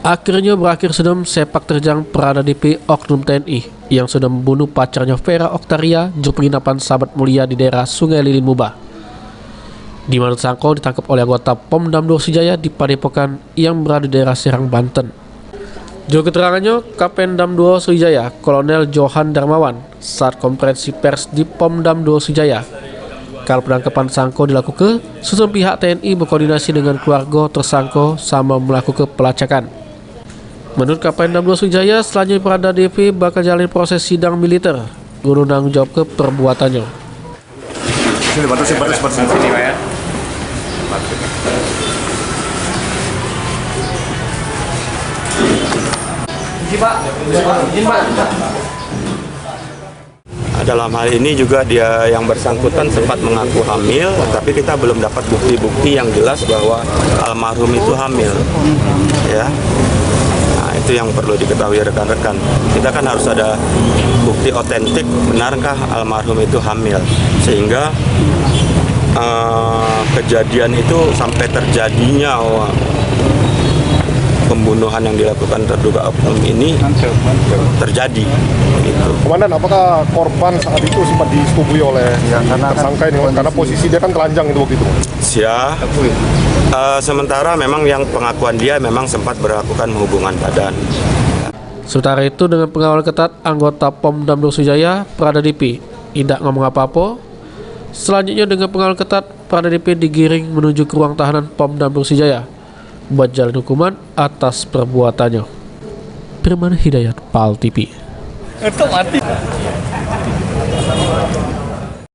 Akhirnya berakhir sedem sepak terjang Pradip oknum TNI yang sudah membunuh pacarnya Vera Oktaria di penginapan Sahabat Mulia di daerah Sungai Lilin Muba. Di mana tersangka ditangkap oleh anggota Pom Dam Dorsijaya di Padepokan yang berada di daerah Serang, Banten. Juru keterangannya, Kapten Dam 2 Sriwijaya, Kolonel Johan Darmawan, saat konferensi pers di Pom Dam 2 Sriwijaya. Kalau penangkapan tersangka dilakukan, susun pihak TNI berkoordinasi dengan keluarga tersangka sama melakukan pelacakan. Menurut Kapten Dam 2 Sriwijaya, selanjutnya Pradip bakal jalani proses sidang militer guna tanggung jawab ke perbuatannya. Sini, sini, Pak ya. Dalam hal ini juga dia yang bersangkutan sempat mengaku hamil, tapi kita belum dapat bukti-bukti yang jelas bahwa almarhum itu hamil. Ya, nah, itu yang perlu diketahui rekan-rekan. Kita kan harus ada bukti otentik, benarkah almarhum itu hamil, sehingga kejadian itu sampai terjadinya pembunuhan yang dilakukan terduga oknum ini terjadi. Gitu. Komandan, apakah korban saat itu sempat disetubui oleh tersangka ini? Karena posisi dia kan telanjang itu waktu itu. Siap. Sementara memang yang pengakuan dia memang sempat melakukan hubungan badan. Sementara itu dengan pengawal ketat anggota Pom Dam 2 Sriwijaya, Pradip tidak ngomong apa-apa. Selanjutnya dengan pengawal ketat, Pradip digiring menuju ke ruang tahanan Pom Dam 2 Sriwijaya buat jalan hukuman atas perbuatannya. Firman Hidayat, PAL TV. Itu mati.